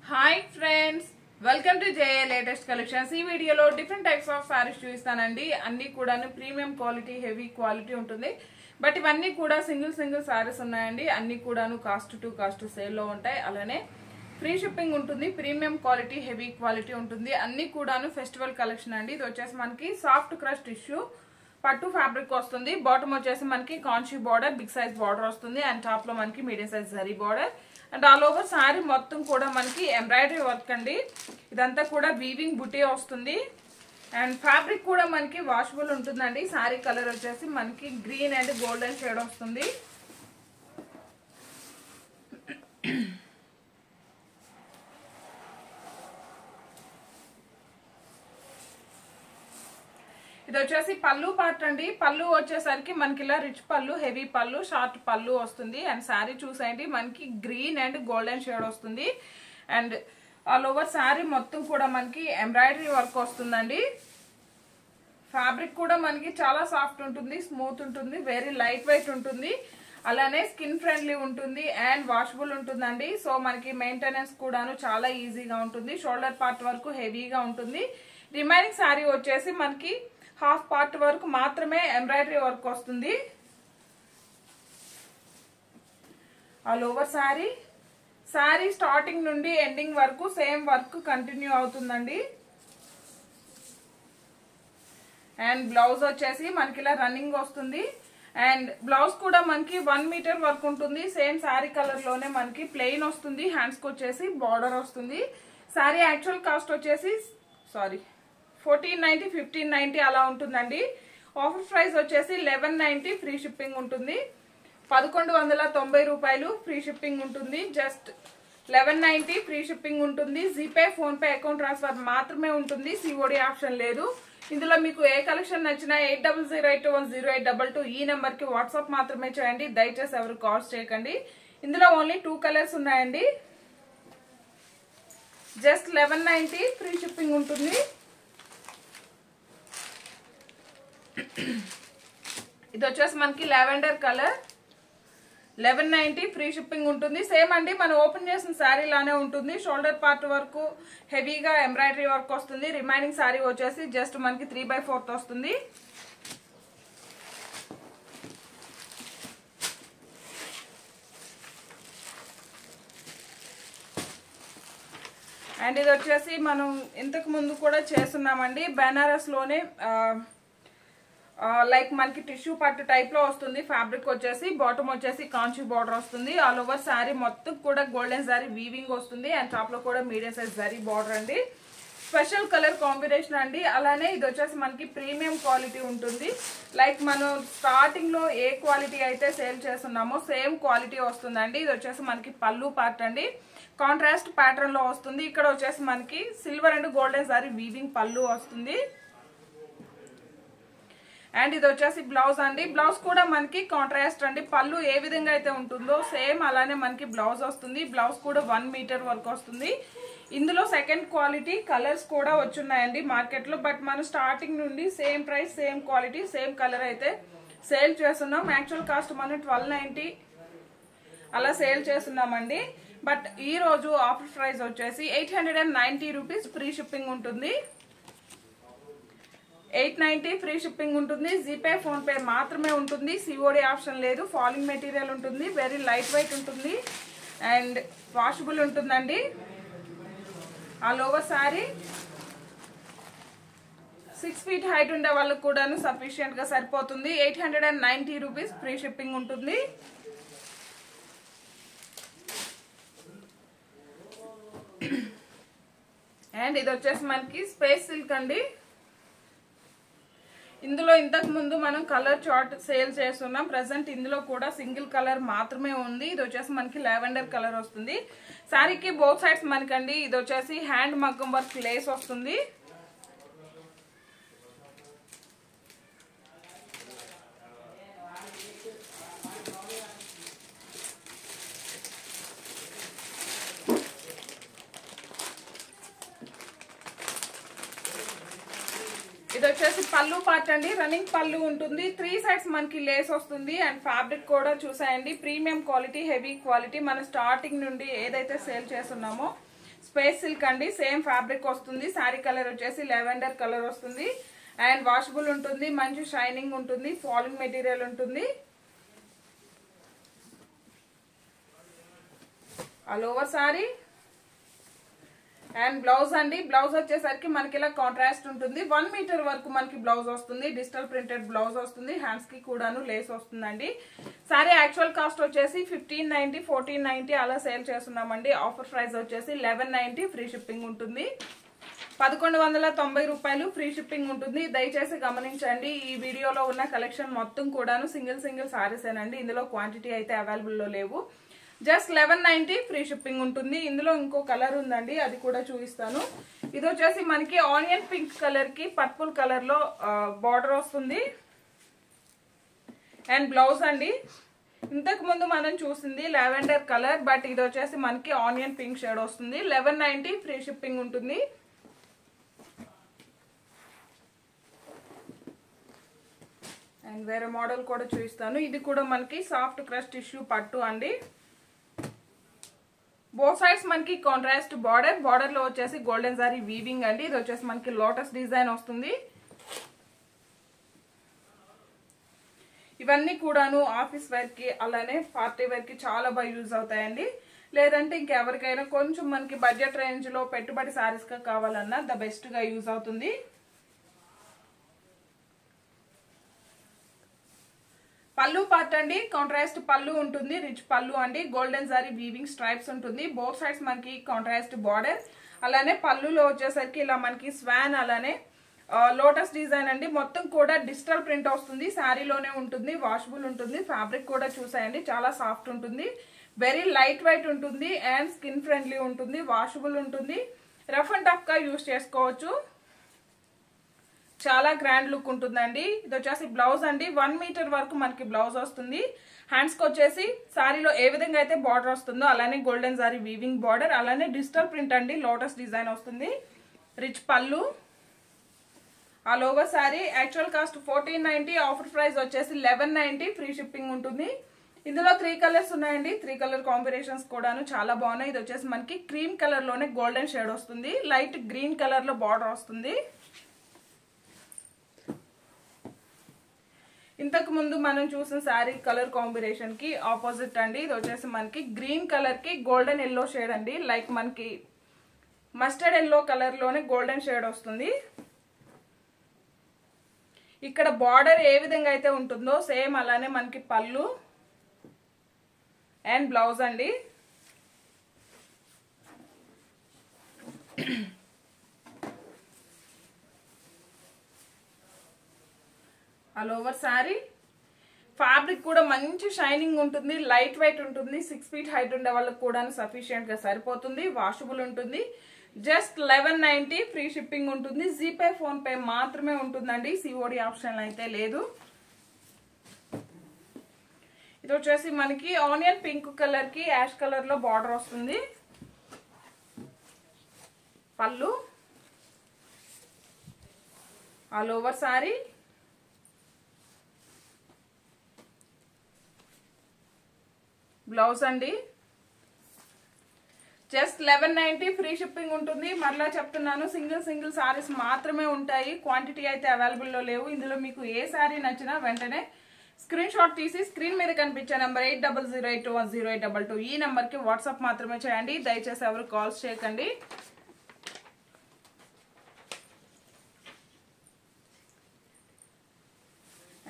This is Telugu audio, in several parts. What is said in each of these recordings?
Hi friends, welcome to JA latest collections. ఈ వీడియోలో డిఫరెంట్ టైప్స్ ఆఫ్ సారీస్ చూపిస్తానండి. అన్ని కూడా ప్రీమియం క్వాలిటీ, హెవీ క్వాలిటీ ఉంటుంది. బట్ ఇవన్నీ కూడా సింగిల్ సారీస్ ఉన్నాయండి. అన్ని కూడాను కాస్ట్ టు కాస్ట్ సేల్లో ఉంటాయి. అలానే ఫ్రీ షిప్పింగ్ ఉంటుంది. ప్రీమియం క్వాలిటీ, హెవీ క్వాలిటీ ఉంటుంది. అన్ని కూడాను ఫెస్టివల్ కలెక్షన్ అండి. ఇది వచ్చేసి మనకి సాఫ్ట్ క్రష్ టిష్యూ పట్టు ఫ్యాబ్రిక్ వస్తుంది. బాటమ్ వచ్చేసి మనకి Kanchi border, big size border వస్తుంది. అండ్ టాప్ లో మనకి medium size zari border. And all over sari మొత్తం కూడా మనకి ఎంబ్రాయిడరీ వర్క్ అండి. ఇదంతా కూడా వీవింగ్ బుటీ వస్తుంది. అండ్ ఫ్యాబ్రిక్ కూడా మనకి వాషబుల్ ఉంటుందండి. సారీ కలర్ వచ్చేసి మనకి గ్రీన్ అండ్ గోల్డెన్ షేడ్ వస్తుంది. ఇది వచ్చేసి పళ్ళు పార్ట్ అండి. పళ్ళు వచ్చేసరికి మనకి ఇలా రిచ్ పళ్ళు, హెవీ పళ్ళు, షార్ట్ పళ్ళు వస్తుంది. అండ్ శారీ చూసేయండి, మనకి గ్రీన్ అండ్ గోల్డెన్ షేడ్ వస్తుంది. అండ్ ఆల్ ఓవర్ శారీ మొత్తం కూడా మనకి ఎంబ్రాయిడరీ వర్క్ వస్తుందండి. ఫ్యాబ్రిక్ కూడా మనకి చాలా సాఫ్ట్ ఉంటుంది, స్మూత్ ఉంటుంది, వెరీ లైట్ వెయిట్ ఉంటుంది. అలానే స్కిన్ ఫ్రెండ్లీ ఉంటుంది అండ్ వాషబుల్ ఉంటుందండి. సో మనకి మెయింటెనెన్స్ కూడాను చాలా ఈజీగా ఉంటుంది. షోల్డర్ పార్ట్ వరకు హెవీగా ఉంటుంది. రిమైనింగ్ శారీ వచ్చేసి మనకి హాఫ్ పార్ట్ వరకు మాత్రమే ఎంబ్రాయిడరీ వర్క్ వస్తుంది. ఆల్ ఓవర్ శారీ స్టార్టింగ్ నుండి ఎండింగ్ వరకు సేమ్ వర్క్ కంటిన్యూ అవుతుందండి. అండ్ బ్లౌజ్ వచ్చేసి మనకి ఇలా రన్నింగ్ వస్తుంది. అండ్ బ్లౌజ్ కూడా మనకి 1 మీటర్ వర్క్ ఉంటుంది. సేమ్ శారీ కలర్ లోనే మనకి ప్లెయిన్ వస్తుంది. హ్యాండ్స్ కి వచ్చేసి బార్డర్ వస్తుంది. శారీ యాక్చువల్ కాస్ట్ వచ్చేసి 1490, 1590 అలా ఉంటుందండి. ఆఫర్ ప్రైస్ వచ్చేసి 1190 ఫ్రీ షిప్పింగ్ ఉంటుంది. 1190 రూపాయలు ఫ్రీ షిప్పింగ్ ఉంటుంది. జస్ట్ 1190 ఫ్రీ షిప్పింగ్ ఉంటుంది. GPay, phone pay, account transfer మాత్రమే ఉంటుంది. సిఓడి ఆప్షన్ లేదు. ఇందులో మీకు ఏ కలెక్షన్ నచ్చినా 80081082 ఈ నెంబర్ కి వాట్సాప్ మాత్రమే చేయండి. దయచేసి ఎవరు కాల్స్ చేయకండి. ఇందులో ఓన్లీ 2 కలర్స్ ఉన్నాయండి. జస్ట్ 1190 ఫ్రీ షిప్పింగ్ ఉంటుంది. ఇది వచ్చేసి మనకి లావెండర్ కలర్, 1190 ఫ్రీ షిప్పింగ్ ఉంటుంది. సేమ్ అండి, మనం ఓపెన్ చేసిన శారీ లానే ఉంటుంది. షోల్డర్ పార్ట్ వరకు హెవీగా ఎంబ్రాయిడరీ వర్క్ వస్తుంది. రిమైనింగ్ శారీ వచ్చేసి జస్ట్ మనకి 3/4 వస్తుంది. అండ్ ఇది వచ్చేసి మనం ఇంతకు ముందు కూడా చేస్తున్నామండి. బెనారస్ లోనే లైక్ మనకి టిష్యూ పట్టు టైప్ లో వస్తుంది. ఫ్యాబ్రిక్ వచ్చేసి బాటమ్ వచ్చేసి కాంచీ బార్డర్ వస్తుంది. ఆల్ ఓవర్ శారీ మొత్తం కూడా గోల్డెన్ శారీ వీవింగ్ వస్తుంది. అండ్ టాప్ లో కూడా మీడియం సైజ్ జరీ బార్డర్ అండి. స్పెషల్ కలర్ కాంబినేషన్ అండి. అలానే ఇది వచ్చేసి మనకి ప్రీమియం క్వాలిటీ ఉంటుంది. లైక్ మనం స్టార్టింగ్ లో ఏ క్వాలిటీ అయితే సేల్ చేస్తున్నామో సేమ్ క్వాలిటీ వస్తుందండి. ఇది వచ్చేసి మనకి పళ్ళు పార్ట్ అండి. కాంట్రాస్ట్ ప్యాటర్న్ లో వస్తుంది. ఇక్కడ వచ్చేసి మనకి silver and golden sari weaving పళ్ళు వస్తుంది. అండ్ ఇది వచ్చేసి బ్లౌజ్ అండి. బ్లౌజ్ కూడా మనకి కాంట్రాస్ట్ అండి. పళ్ళు ఏ విధంగా అయితే ఉంటుందో సేమ్ అలానే మనకి బ్లౌజ్ వస్తుంది. బ్లౌజ్ కూడా 1 మీటర్ వరకు వస్తుంది. ఇందులో సెకండ్ క్వాలిటీ కలర్స్ కూడా వచ్చున్నాయండి మార్కెట్ లో. బట్ మనం స్టార్టింగ్ నుండి same price, same quality, same colour అయితే సేల్ చేస్తున్నాం. యాక్చువల్ కాస్ట్ మనం 1290 అలా సేల్ చేస్తున్నామండి. బట్ ఈ రోజు ఆఫర్ ప్రైస్ వచ్చేసి 890 రూపీస్ ఫ్రీ షిప్పింగ్ ఉంటుంది. 890 ఫ్రీ షిప్పింగ్ ఉంటుంది. జీపే, ఫోన్ పే మాత్రమే ఉంటుంది. సిఓడి ఆప్షన్ లేదు. ఫాలింగ్ మెటీరియల్ ఉంటుంది. వెరీ లైట్ వెయిట్ ఉంటుంది అండ్ వాషబుల్ ఉంటుందండి. All over sari 6 feet height ఉండే వాళ్ళకు కూడాను సఫిషియెంట్ గా సరిపోతుంది. 890 రూపీస్ ఫ్రీ షిప్పింగ్ ఉంటుంది. అండ్ ఇది వచ్చేసి మనకి స్పేస్ సిల్క్ అండి. ఇందులో ఇంతకు ముందు మనం కలర్ చార్ట్ సేల్ చేస్తున్నాం. ప్రెసెంట్ ఇందులో కూడా సింగిల్ కలర్ మాత్రమే ఉంది. ఇది వచ్చేసి మనకి లావెండర్ కలర్ వస్తుంది. శారీకి బోత్ సైడ్స్ మనకండి ఇది వచ్చేసి హ్యాండ్ మగ్గం వర్క్ లేస్ వస్తుంది. ఇది వచ్చేసి పళ్ళు పార్ట్ అండి. రన్నింగ్ పళ్ళు ఉంటుంది. 3 సైడ్స్ మనకి లేస్ వస్తుంది. అండ్ ఫ్యాబ్రిక్ కూడా చూసాయండి, ప్రీమియం క్వాలిటీ, హెవీ క్వాలిటీ. మన స్టార్టింగ్ నుండి ఏదైతే సేల్ చేస్తున్నామో స్పేస్ సిల్క్ అండి, సేమ్ ఫ్యాబ్రిక్ వస్తుంది. శారీ కలర్ వచ్చేసి లెవెండర్ కలర్ వస్తుంది అండ్ వాషబుల్ ఉంటుంది, మంచి షైనింగ్ ఉంటుంది, ఫాలింగ్ మెటీరియల్ ఉంటుంది. All over sorry and blouse అండి. బ్లౌజ్ వచ్చేసరికి మనకి ఇలా కాంట్రాస్ట్ ఉంటుంది. 1 మీటర్ వరకు మనకి బ్లౌజ్ వస్తుంది. డిజిటల్ ప్రింటెడ్ బ్లౌజ్ వస్తుంది. హ్యాండ్స్ కి కూడాను లేస్ వస్తుందండి. సారీ యాక్చువల్ కాస్ట్ వచ్చేసి 1590, 1490 అలా సేల్ చేస్తున్నామండి. ఆఫర్ ప్రైస్ వచ్చేసి 1190, ఫ్రీ షిప్పింగ్ ఉంటుంది. 1190 రూపాయలు ఫ్రీ షిప్పింగ్ ఉంటుంది. దయచేసి గమనించండి, ఈ వీడియోలో ఉన్న కలెక్షన్ మొత్తం కూడాను సింగిల్ సారీస్ ఏనండి. ఇందులో క్వాంటిటీ అయితే అవైలబుల్ లో లేవు. జస్ట్ 1190 ఫ్రీ షిప్పింగ్ ఉంటుంది. ఇందులో ఇంకో కలర్ ఉందండి, అది కూడా చూపిస్తాను. ఇది వచ్చేసి మనకి ఆనియన్ పింక్ కలర్ కి పర్పుల్ కలర్ లో బార్డర్ వస్తుంది అండ్ బ్లౌజ్ అండి. ఇంతకు ముందు మనం చూసింది లావెండర్ కలర్, బట్ ఇది వచ్చేసి మనకి ఆనియన్ పింక్ షేడ్ వస్తుంది. 1190 ఫ్రీ షిప్పింగ్ ఉంటుంది. అండ్ వేరే మోడల్ కూడా చూపిస్తాను. ఇది కూడా మనకి సాఫ్ట్ క్రష్ టిష్యూ పట్టు అండి. బోత్ సైడ్స్ మనకి కాంట్రాస్ట్ బార్డర్ లో వచ్చేసి గోల్డెన్ సారీ వీవింగ్ అండి. ఇది వచ్చేసి మనకి లోటస్ డిజైన్ వస్తుంది. ఇవన్నీ కూడాను ఆఫీస్ వేర్ కి అలానే పార్టీ వేర్ కి చాలా బాగా యూజ్ అవుతాయండి. లేదంటే ఇంకెవరికైనా కొంచెం మనకి బడ్జెట్ రేంజ్ లో పెట్టుబడి సారీస్ గా కావాలన్నా ద బెస్ట్ గా యూజ్ అవుతుంది. పళ్ళు పార్ట్ అండి, కాంట్రాస్ట్ పళ్ళు ఉంటుంది, రిచ్ పళ్ళు అండి. గోల్డెన్ సారీ వీవింగ్ స్ట్రైప్స్ ఉంటుంది. బోత్ సైడ్స్ మనకి కాంట్రాస్ట్ బార్డర్, అలానే పళ్ళులో వచ్చేసరికి ఇలా మనకి స్వాన్ అలానే లోటస్ డిజైన్ అండి. మొత్తం కూడా డిజిటల్ ప్రింట్ వస్తుంది. శారీలోనే ఉంటుంది, వాషబుల్ ఉంటుంది. ఫ్యాబ్రిక్ కూడా చూసాయండి, చాలా సాఫ్ట్ ఉంటుంది, వెరీ లైట్ వెయిట్ ఉంటుంది అండ్ స్కిన్ ఫ్రెండ్లీ ఉంటుంది, వాషబుల్ ఉంటుంది. రఫ్ అండ్ టఫ్ గా యూజ్ చేసుకోవచ్చు. చాలా గ్రాండ్ లుక్ ఉంటుందండి. ఇది వచ్చేసి బ్లౌజ్ అండి. 1 మీటర్ వరకు మనకి బ్లౌజ్ వస్తుంది. హ్యాండ్స్ కి వచ్చేసి సారీలో ఏ విధంగా అయితే బార్డర్ వస్తుందో అలానే గోల్డెన్ సారీ వీవింగ్ బార్డర్, అలానే డిజిటల్ ప్రింట్ అండి, లోటస్ డిజైన్ వస్తుంది. రిచ్ పళ్ళు. All over sorry actual cost 1490, offer price వచ్చేసి 1190, ఫ్రీ షిప్పింగ్ ఉంటుంది. ఇందులో 3 కలర్స్ ఉన్నాయండి. 3 కలర్ కాంబినేషన్స్ కూడాను చాలా బాగున్నాయి. ఇది వచ్చేసి మనకి క్రీమ్ కలర్ లోనే గోల్డెన్ షేడ్ వస్తుంది. లైట్ గ్రీన్ కలర్ లో బార్డర్ వస్తుంది. ఇంతకు ముందు మనం చూసిన శారీ కలర్ కాంబినేషన్ కి ఆపోజిట్ అండి. ఇది వచ్చేసి మనకి గ్రీన్ కలర్ కి గోల్డెన్ ఎల్లో షేడ్ అండి. లైక్ మనకి మస్టర్డ్ ఎల్లో కలర్ లోనే గోల్డెన్ షేడ్ వస్తుంది. ఇక్కడ బార్డర్ ఏ విధంగా అయితే ఉంటుందో సేమ్ అలానే మనకి పళ్ళు అండ్ బ్లౌజ్ అండి. ఆల్ ఓవర్ సారీ ఫ్యాబ్రిక్ కూడా మంచి షైనింగ్ ఉంటుంది, లైట్ వెయిట్ ఉంటుంది. 6 ఫీట్ హైట్ ఉండే వాళ్ళకి కూడా సఫిషియెంట్ గా సరిపోతుంది, వాషబుల్ ఉంటుంది. జస్ట్ 1190 ఫ్రీ షిప్పింగ్ ఉంటుంది. జీపే ఫోన్ పే మాత్రమే ఉంటుందండి, సిఓడి ఆప్షన్ అయితే లేదు. ఇది వచ్చేసి మనకి ఆనియన్ పింక్ కలర్ కి యాష్ కలర్ లో బార్డర్ వస్తుంది. పళ్ళు. ఆల్ ఓవర్ సారీ బ్లౌజ్ అండి. జస్ట్ 1190 ఫ్రీ షిప్పింగ్ ఉంటుంది. మరలా చెప్తున్నాను, సింగిల్ సారీస్ మాత్రమే ఉంటాయి, క్వాంటిటీ అయితే అవైలబుల్ లో లేవు. ఇందులో మీకు ఏ సారీ నచ్చినా వెంటనే స్క్రీన్ షాట్ తీసి స్క్రీన్ మీద కనిపించే నెంబర్ 8008210822 ఈ నెంబర్ కి వాట్సాప్ మాత్రమే చేయండి. దయచేసి ఎవరు కాల్స్ చేయకండి.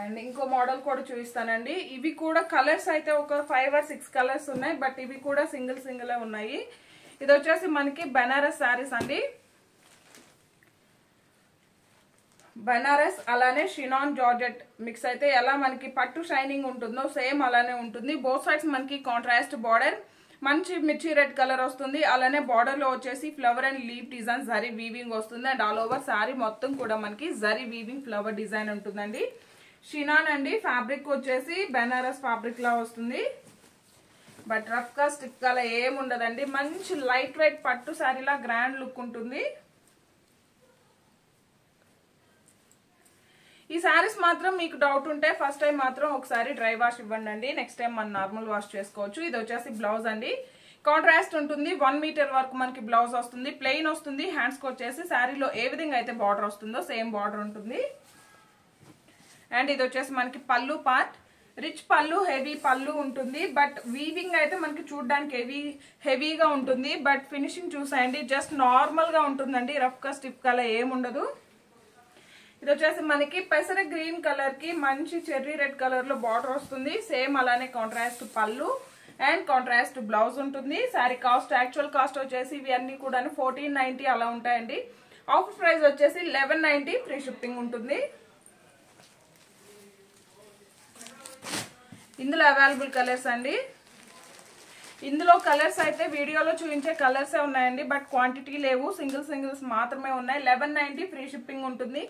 అండ్ ఇంకో మోడల్ కూడా చూపిస్తానండి. ఇవి కూడా కలర్స్ అయితే ఒక 5 or 6 కలర్స్ ఉన్నాయి, బట్ ఇవి కూడా సింగిల్ ఉన్నాయి. ఇది వచ్చేసి మనకి బనారస్ శారీస్ అండి. బనారస్ అలానే షినాన్ జార్జెట్ మిక్స్ అయితే ఎలా మనకి పట్టు షైనింగ్ ఉంటుందో సేమ్ అలానే ఉంటుంది. బోత్ సైడ్స్ మనకి కాంట్రాస్ట్ బార్డర్, మంచి మిర్చి రెడ్ కలర్ వస్తుంది. అలానే బార్డర్ లో వచ్చేసి flower and leave design zari weaving వస్తుంది. అండ్ ఆల్ ఓవర్ శారీ మొత్తం కూడా మనకి జరీ వీవింగ్ ఫ్లవర్ డిజైన్ ఉంటుందండి. షినాన్ అండి. ఫ్యాబ్రిక్ వచ్చేసి బెనారస్ ఫ్యాబ్రిక్ లా వస్తుంది, బట్ రఫ్ గా స్టిక్ అలా ఏం ఉండదండి. మంచి లైట్ వెయిట్ పట్టు శారీలా గ్రాండ్ లుక్ ఉంటుంది. ఈ శారీస్ మాత్రం మీకు డౌట్ ఉంటే ఫస్ట్ టైం మాత్రం ఒకసారి డ్రై వాష్ ఇవ్వండి అండి. నెక్స్ట్ టైం మనం నార్మల్ వాష్ చేసుకోవచ్చు. ఇది వచ్చేసి బ్లౌజ్ అండి. కాంట్రాస్ట్ ఉంటుంది. 1 మీటర్ వరకు మనకి బ్లౌజ్ వస్తుంది. ప్లెయిన్ వస్తుంది. హ్యాండ్స్కి వచ్చేసి శారీలో ఏ విధంగా అయితే బార్డర్ వస్తుందో సేమ్ బార్డర్ ఉంటుంది. అండ్ ఇది వచ్చేసి మనకి పళ్ళు పార్ట్. రిచ్ పళ్ళు, హెవీ పళ్ళు ఉంటుంది. బట్ వీవింగ్ అయితే మనకి చూడడానికి హెవీగా ఉంటుంది. బట్ ఫినిషింగ్ చూసాయండి, జస్ట్ నార్మల్ గా ఉంటుందండి. రఫ్ గా స్టిఫ్ గా ఏముండదు. ఇది వచ్చేసి మనకి పెసర గ్రీన్ కలర్ కి మంచి చెర్రీ రెడ్ కలర్ లో బార్డర్ వస్తుంది. సేమ్ అలానే కాంట్రాస్ట్ పళ్ళు అండ్ కాంట్రాస్ట్ బ్లౌజ్ ఉంటుంది. సారీ కాస్ట్, యాక్చువల్ కాస్ట్ వచ్చేసి ఇవి అన్ని కూడా 1490 అలా ఉంటాయండి. ఆఫర్ ప్రైస్ వచ్చేసి 1190, ఫ్రీ షిప్పింగ్ ఉంటుంది. ఇందులో అవైలబుల్ కలర్స్ అండి. ఇందులో కలర్స్ అయితే వీడియోలో చూపించే కలర్సే ఉన్నాయండి. బట్ క్వాంటిటీ లేవు, సింగిల్స్ మాత్రమే ఉన్నాయి. 1190, ఫ్రీ షిప్పింగ్ ఉంటుంది.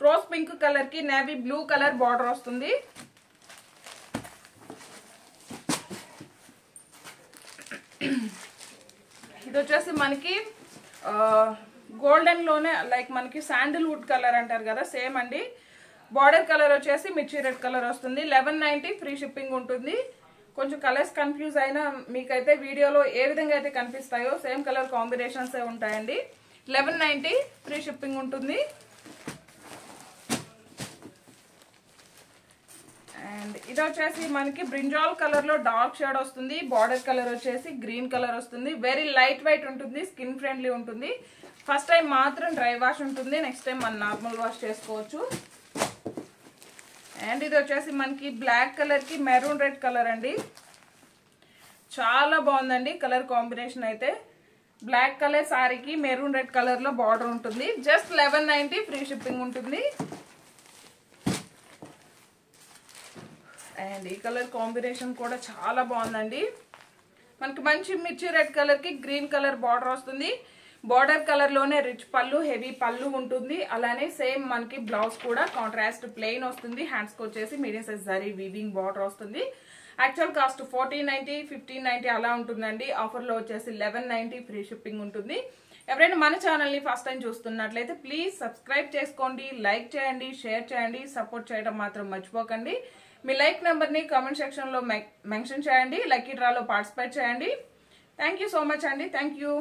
రోజ్ పింక్ కలర్ కి నేవీ బ్లూ కలర్ బార్డర్ వస్తుంది. ఇది వచ్చేసి మనకి గోల్డెన్ లోనే లైక్ మనకి శాండిల్వుడ్ కలర్ అంటారు కదా, సేమ్ అండి. బార్డర్ కలర్ వచ్చేసి మిర్చి రెడ్ కలర్ వస్తుంది. 1190, ఫ్రీ షిప్పింగ్ ఉంటుంది. కొంచెం కలర్స్ కన్ఫ్యూజ్ అయినా మీకైతే వీడియోలో ఏ విధంగా అయితే కనిపిస్తాయో సేమ్ కలర్ కాంబినేషన్స్ ఉంటాయండి. 1190, ఫ్రీ షిప్పింగ్ ఉంటుంది. అండ్ ఇది వచ్చేసి మనకి బ్రింజాల్ కలర్ లో డార్క్ షేడ్ వస్తుంది. బార్డర్ కలర్ వచ్చేసి గ్రీన్ కలర్ వస్తుంది. వెరీ లైట్ వెయిట్ ఉంటుంది. స్కిన్ ఫ్రెండ్లీ ఉంటుంది. ఫస్ట్ టైం మాత్రం డ్రై వాష్ ఉంటుంది. నెక్స్ట్ టైం మనం నార్మల్ వాష్ చేసుకోవచ్చు. అండ్ ఇది వచ్చేసి మనకి బ్లాక్ కలర్ కి మెరూన్ రెడ్ కలర్ అండి. చాలా బాగుందండి కలర్ కాంబినేషన్ అయితే. బ్లాక్ కలర్ సారీకి మెరూన్ రెడ్ కలర్ లో బార్డర్ ఉంటుంది. జస్ట్ 1190, ఫ్రీ షిప్పింగ్ ఉంటుంది. అండ్ ఈ కలర్ కాంబినేషన్ కూడా చాలా బాగుందండి. మనకి మంచి మిర్చి రెడ్ కలర్ కి గ్రీన్ కలర్ బార్డర్ వస్తుంది. బార్డర్ కలర్ లోనే రిచ్ పళ్ళు, హెవీ పళ్ళు ఉంటుంది. అలానే సేమ్ మనకి బ్లౌజ్ కూడా కాంట్రాస్ట్ ప్లెయిన్ వస్తుంది. హ్యాండ్స్ కి వచ్చేసి medium size zari weaving border వస్తుంది. యాక్చువల్ కాస్ట్ 1490, 1590 అలా ఉంటుందండి. ఆఫర్ లో వచ్చేసి 1190, ఫ్రీ షిప్పింగ్ ఉంటుంది. ఎవరైనా మన ఛానల్ ని ఫస్ట్ టైం చూస్తున్నట్లయితే ప్లీజ్ సబ్స్క్రైబ్ చేసుకోండి, లైక్ చేయండి, షేర్ చేయండి, సపోర్ట్ చేయడం మాత్రం మర్చిపోకండి. మీ లైక్ నెంబర్ ని కామెంట్ సెక్షన్ లో మెన్షన్ చేయండి. లక్కీ డ్రాలో పార్టిసిపేట్ చేయండి. థ్యాంక్ యూ సో మచ్ అండి. Thank you.